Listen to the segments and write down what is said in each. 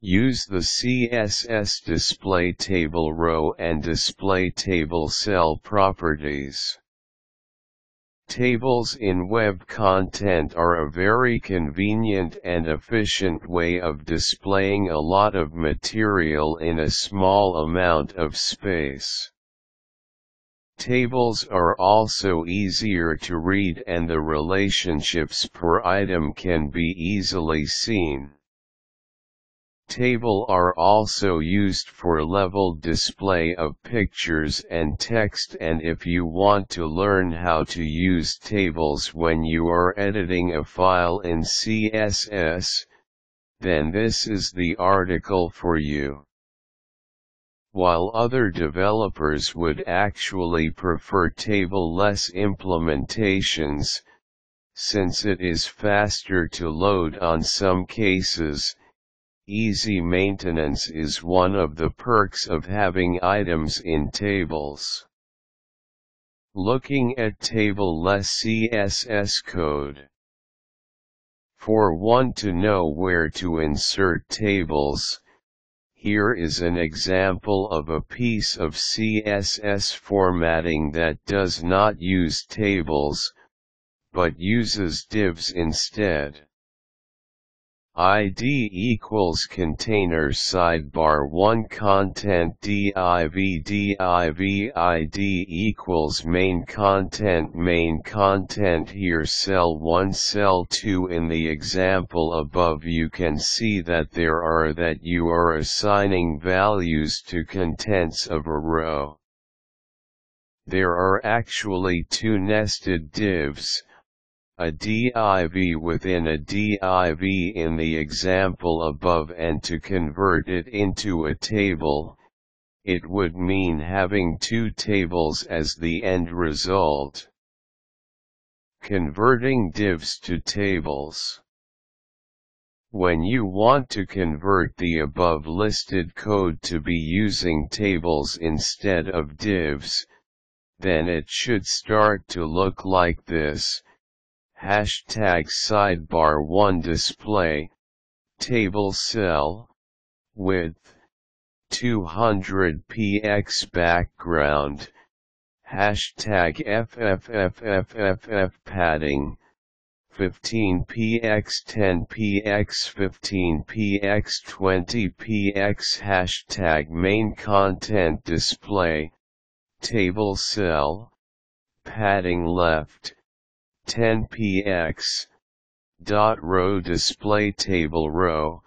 Use the CSS display table row and display table cell properties. Tables in web content are a very convenient and efficient way of displaying a lot of material in a small amount of space. Tables are also easier to read and the relationships per item can be easily seen. Tables are also used for leveled display of pictures and text, and if you want to learn how to use tables when you are editing a file in CSS, then this is the article for you. While other developers would actually prefer table-less implementations, since it is faster to load on some cases, easy maintenance is one of the perks of having items in tables. Looking at table-less CSS code. For one to know where to insert tables, here is an example of a piece of CSS formatting that does not use tables, but uses divs instead. ID equals container sidebar 1 content div ID equals main content here cell 1 cell 2. In the example above you can see that you are assigning values to contents of a row. There are actually two nested divs, a div within a div in the example above, and to convert it into a table, it would mean having two tables as the end result. Converting divs to tables. When you want to convert the above listed code to be using tables instead of divs, then it should start to look like this. Hashtag sidebar 1 display, table cell, width, 200 px background, hashtag FFFFFF padding, 15 px 10 px 15 px 20 px hashtag main content display, table cell, padding left, 10 px, dot row display table row,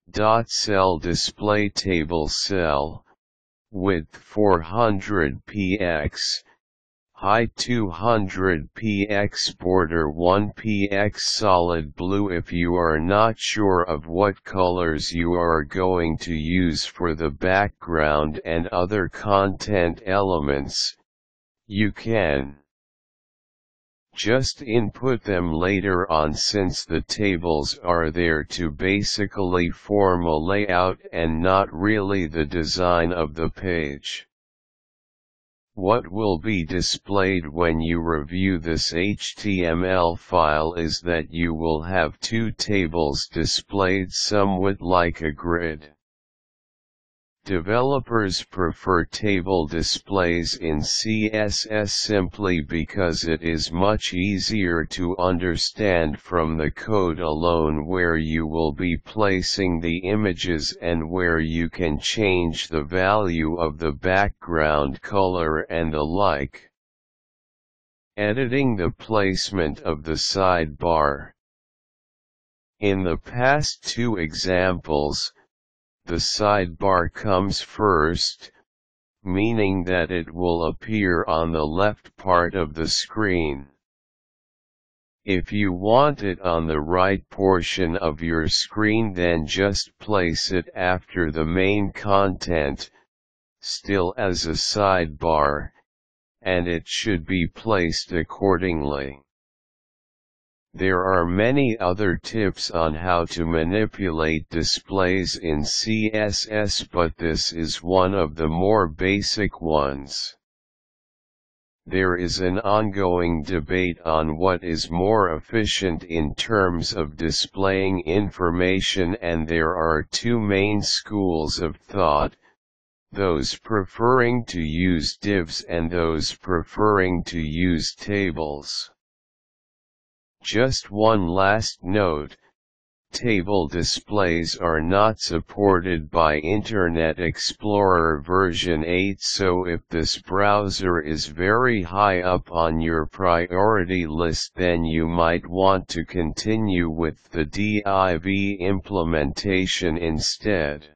dot cell display table cell, width 400 px, height 200 px, border 1 px, solid blue. If you are not sure of what colors you are going to use for the background and other content elements, you can just input them later on, since the tables are there to basically form a layout and not really the design of the page. What will be displayed when you review this HTML file is that you will have two tables displayed somewhat like a grid. Developers prefer table displays in CSS simply because it is much easier to understand from the code alone where you will be placing the images and where you can change the value of the background color and the like. Editing the placement of the sidebar. In the past two examples, the sidebar comes first, meaning that it will appear on the left part of the screen. If you want it on the right portion of your screen, then just place it after the main content, still as a sidebar, and it should be placed accordingly. There are many other tips on how to manipulate displays in CSS, but this is one of the more basic ones. there is an ongoing debate on what is more efficient in terms of displaying information, and there are two main schools of thought, those preferring to use divs and those preferring to use tables. Just one last note. Table displays are not supported by Internet Explorer version 8, so if this browser is very high up on your priority list, then you might want to continue with the div implementation instead.